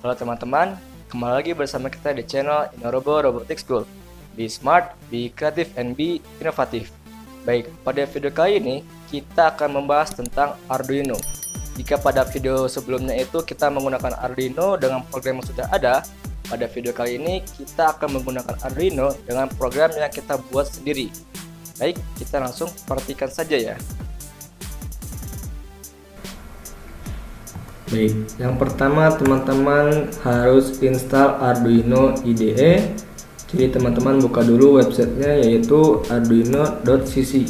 Halo teman-teman, kembali lagi bersama kita di channel InnoRobo Robotics School. Be smart, be creative, and be inovatif. Baik, pada video kali ini kita akan membahas tentang Arduino. Jika pada video sebelumnya itu kita menggunakan Arduino dengan program yang sudah ada, pada video kali ini kita akan menggunakan Arduino dengan program yang kita buat sendiri. Baik, kita langsung perhatikan saja ya. Baik, yang pertama teman-teman harus install Arduino IDE. Jadi teman-teman buka dulu websitenya, yaitu arduino.cc.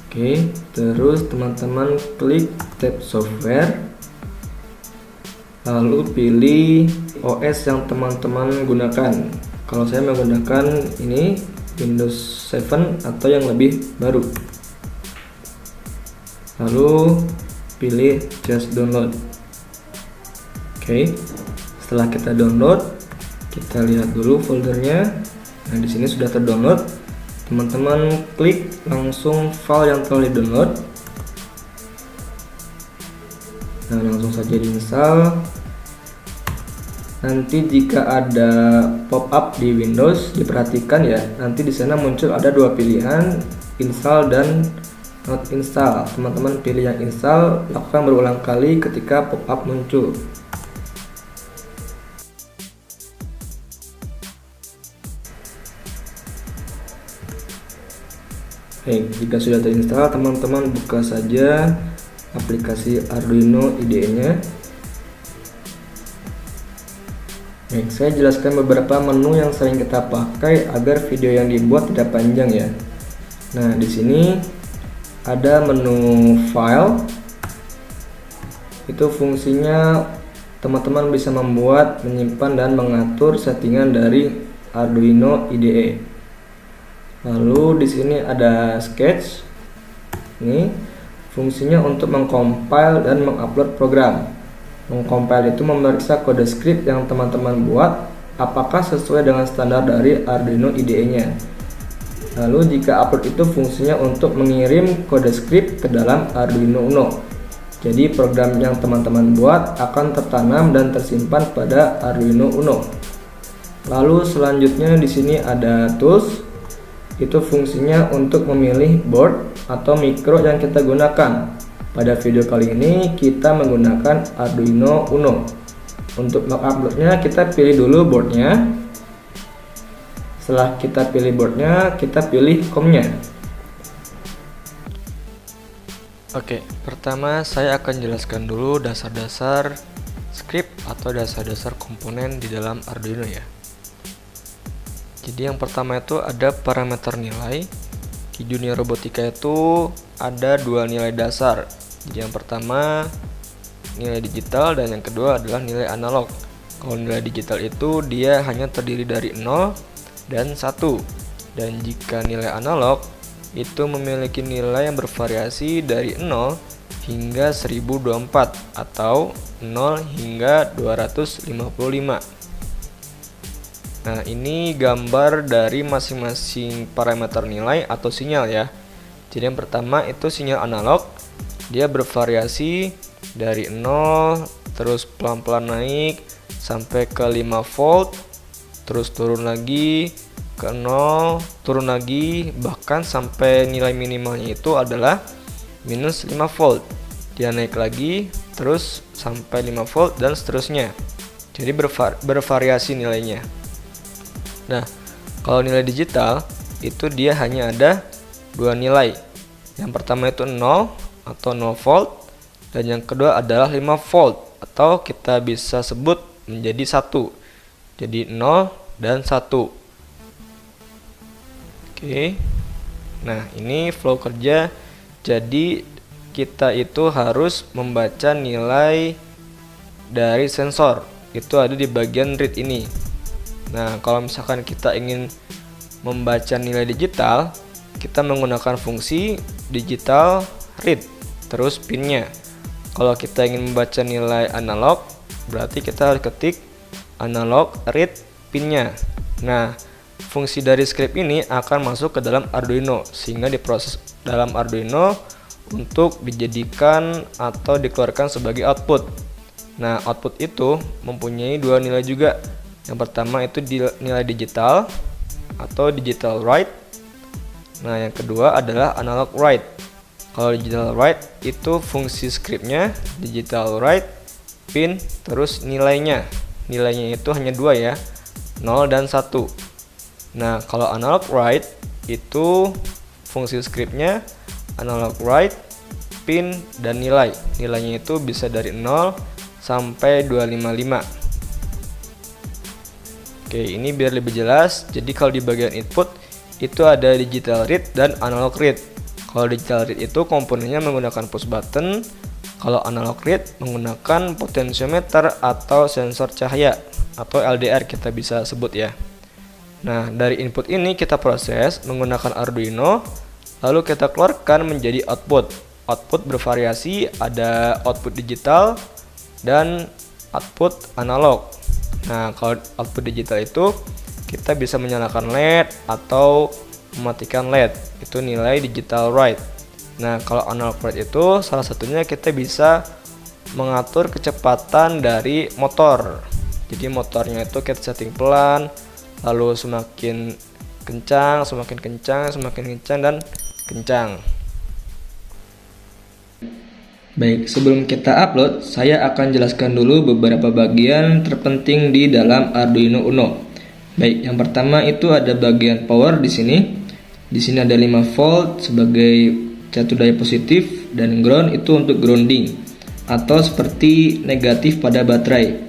Oke, terus teman-teman klik tab software, lalu pilih OS yang teman-teman gunakan. Kalau saya menggunakan ini Windows 7 atau yang lebih baru. Lalu pilih just download. Oke, setelah kita download, kita lihat dulu foldernya. Nah, di sini sudah terdownload. Teman-teman klik langsung file yang telah di-download. Nah, langsung saja diinstal. Nanti jika ada pop-up di Windows, diperhatikan ya. Nanti di sana muncul ada dua pilihan, install dan not install. Teman-teman pilih yang install, lakukan berulang kali ketika pop-up muncul. Baik, jika sudah terinstall, teman-teman buka saja aplikasi Arduino IDE-nya. Baik, saya jelaskan beberapa menu yang sering kita pakai agar video yang dibuat tidak panjang ya. Nah, di sini ada menu file. Itu fungsinya teman-teman bisa membuat, menyimpan dan mengatur settingan dari Arduino IDE. Lalu di sini ada sketch. Ini fungsinya untuk mengcompile dan mengupload program. Mengcompile itu memeriksa kode script yang teman-teman buat apakah sesuai dengan standar dari Arduino IDE-nya. Lalu jika upload itu fungsinya untuk mengirim kode script ke dalam Arduino Uno. Jadi program yang teman-teman buat akan tertanam dan tersimpan pada Arduino Uno. Lalu selanjutnya di sini ada tools. Itu fungsinya untuk memilih board atau micro yang kita gunakan. Pada video kali ini kita menggunakan Arduino Uno. Untuk menguploadnya kita pilih dulu boardnya. Setelah kita pilih boardnya, kita pilih COM-nya. Oke, pertama saya akan jelaskan dulu dasar-dasar script atau dasar-dasar komponen di dalam Arduino ya. Jadi yang pertama itu ada parameter nilai. Di dunia robotika itu ada dua nilai dasar. Jadi yang pertama nilai digital dan yang kedua adalah nilai analog. Kalau nilai digital itu dia hanya terdiri dari 0 dan 1. Dan jika nilai analog itu memiliki nilai yang bervariasi dari 0 hingga 1024 atau 0 hingga 255. Nah, ini gambar dari masing-masing parameter nilai atau sinyal ya. Jadi yang pertama itu sinyal analog. Dia bervariasi dari 0 terus pelan-pelan naik sampai ke 5 volt, terus turun lagi ke 0, turun lagi, bahkan sampai nilai minimalnya itu adalah minus 5 volt. Dia naik lagi terus sampai 5 volt dan seterusnya. Jadi bervariasi nilainya. Nah, kalau nilai digital itu dia hanya ada dua nilai. Yang pertama itu 0 atau 0 volt dan yang kedua adalah 5 volt atau kita bisa sebut menjadi 1. Jadi 0 dan 1. Oke. Nah, ini flow kerja. Jadi kita itu harus membaca nilai dari sensor. Itu ada di bagian read ini. Nah, kalau misalkan kita ingin membaca nilai digital, kita menggunakan fungsi digital read, terus pinnya. Kalau kita ingin membaca nilai analog, berarti kita harus ketik analog read pinnya. Nah, fungsi dari script ini akan masuk ke dalam Arduino, sehingga diproses dalam Arduino untuk dijadikan atau dikeluarkan sebagai output. Nah, output itu mempunyai dua nilai juga. Yang pertama itu nilai digital atau digital write. Nah, yang kedua adalah analog write. Kalau digital write itu fungsi scriptnya digital write pin terus nilainya. Nilainya itu hanya dua ya, 0 dan 1. Nah, kalau analog write itu fungsi scriptnya analog write pin dan nilai. Nilainya itu bisa dari 0 sampai 255. Oke, ini biar lebih jelas. Jadi kalau di bagian input itu ada digital read dan analog read. Kalau digital read itu komponennya menggunakan push button. Kalau analog read menggunakan potentiometer atau sensor cahaya atau LDR kita bisa sebut ya. Nah, dari input ini kita proses menggunakan Arduino, lalu kita keluarkan menjadi output. Output bervariasi, ada output digital dan output analog. Nah, kalau output digital itu kita bisa menyalakan LED atau mematikan LED. Itu nilai digital write. Nah, kalau analog write itu salah satunya kita bisa mengatur kecepatan dari motor. Jadi motornya itu kita setting pelan, lalu semakin kencang, dan kencang. Baik, sebelum kita upload, saya akan jelaskan dulu beberapa bagian terpenting di dalam Arduino Uno. Baik, yang pertama itu ada bagian power di sini. Di sini ada 5 volt sebagai satu daya positif dan ground itu untuk grounding atau seperti negatif pada baterai.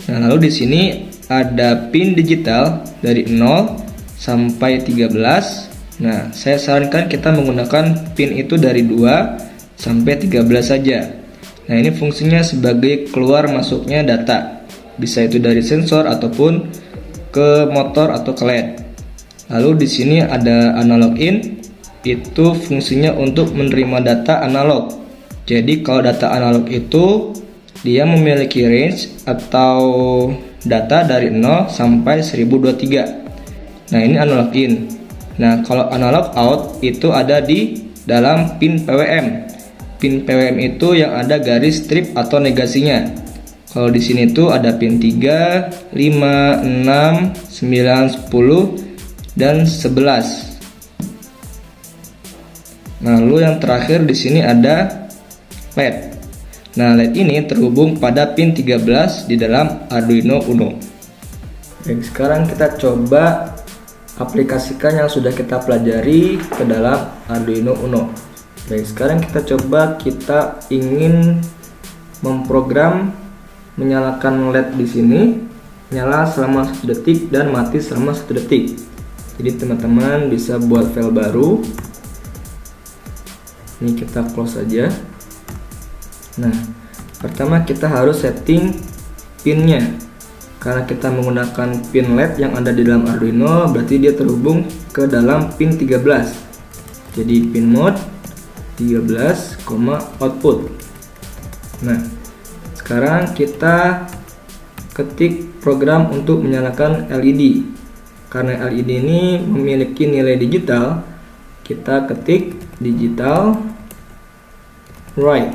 Nah, lalu di sini ada pin digital dari 0 sampai 13. Nah, saya sarankan kita menggunakan pin itu dari 2 sampai 13 saja. Nah, ini fungsinya sebagai keluar masuknya data. Bisa itu dari sensor ataupun ke motor atau ke LED. Lalu di sini ada analog in, itu fungsinya untuk menerima data analog. Jadi kalau data analog itu dia memiliki range atau data dari 0 sampai 1023. Nah, ini analog in. Nah, kalau analog out itu ada di dalam pin PWM. Pin PWM itu yang ada garis strip atau negasinya. Kalau di sini tuh ada pin 3, 5, 6, 9, 10 dan 11. Lalu yang terakhir di sini ada LED. Nah, LED ini terhubung pada pin 13 di dalam Arduino Uno. Baik, sekarang kita coba aplikasikan yang sudah kita pelajari ke dalam Arduino Uno. Baik, sekarang kita ingin memprogram menyalakan LED di sini, nyala selama 1 detik dan mati selama 1 detik. Jadi teman-teman bisa buat file baru. Ini kita close saja. Nah, pertama kita harus setting pinnya. Karena kita menggunakan pin LED yang ada di dalam Arduino, berarti dia terhubung ke dalam pin 13. Jadi pin mode 13, output. Nah, sekarang kita ketik program untuk menyalakan LED. Karena LED ini memiliki nilai digital, kita ketik digital write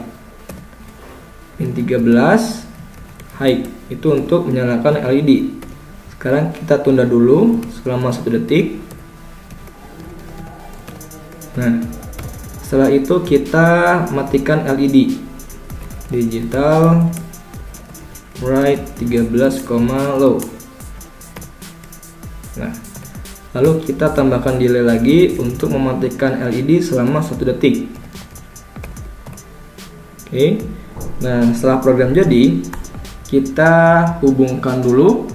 pin 13 high, itu untuk menyalakan LED. Sekarang kita tunda dulu selama 1 detik. Nah, setelah itu kita matikan LED digital write 13, low. Nah, lalu kita tambahkan delay lagi untuk mematikan LED selama 1 detik. Oke. Nah, setelah program jadi, kita hubungkan dulu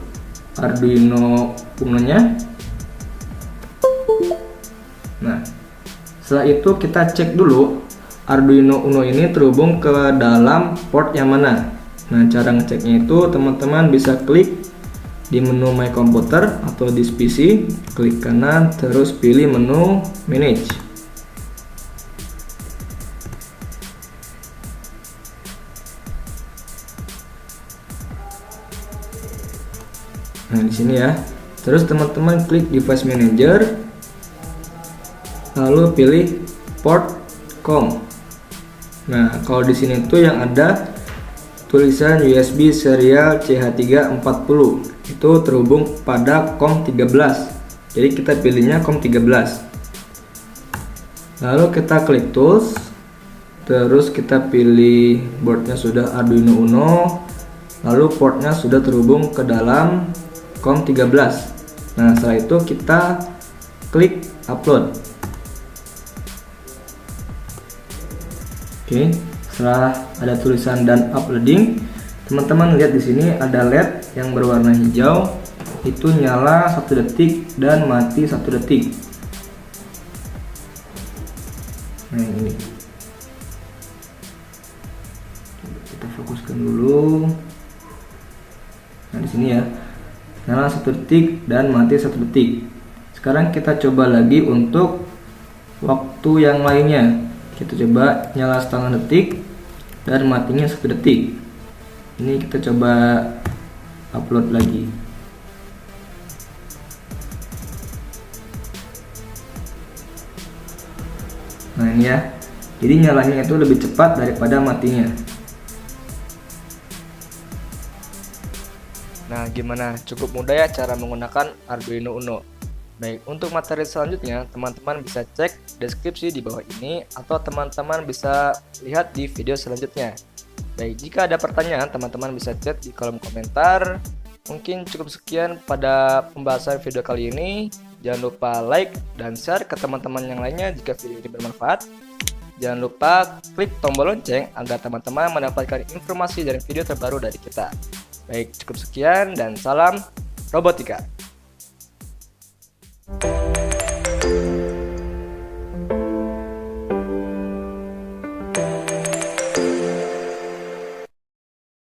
Arduino Uno-nya. Nah, setelah itu kita cek dulu Arduino Uno ini terhubung ke dalam port yang mana. Nah, cara ngeceknya itu teman-teman bisa klik di menu My Computer atau di PC, klik kanan terus pilih menu Manage. Nah, di sini ya. Terus teman-teman klik Device Manager, lalu pilih Port COM. Nah, kalau di sini tuh yang ada tulisan USB serial CH340 itu terhubung pada COM13. Jadi kita pilihnya COM13. Lalu kita klik tools, terus kita pilih boardnya sudah Arduino Uno, lalu portnya sudah terhubung ke dalam COM13. Nah, setelah itu kita klik upload. Oke, setelah ada tulisan dan uploading, teman-teman lihat di sini ada LED yang berwarna hijau, itu nyala 1 detik dan mati 1 detik. Nah, ini kita fokuskan dulu. Nah, di sini ya, nyala 1 detik dan mati 1 detik. Sekarang kita coba lagi untuk waktu yang lainnya. Kita coba nyala setengah detik dan matinya 1 detik. Ini kita coba upload lagi. Nah, ini ya, jadi nyalanya itu lebih cepat daripada matinya. Nah, gimana? Cukup mudah ya cara menggunakan Arduino Uno. Baik, untuk materi selanjutnya teman-teman bisa cek deskripsi di bawah ini atau teman-teman bisa lihat di video selanjutnya. Baik, jika ada pertanyaan teman-teman bisa chat di kolom komentar. Mungkin cukup sekian pada pembahasan video kali ini. Jangan lupa like dan share ke teman-teman yang lainnya jika video ini bermanfaat. Jangan lupa klik tombol lonceng agar teman-teman mendapatkan informasi dari video terbaru dari kita. Baik, cukup sekian dan salam robotika.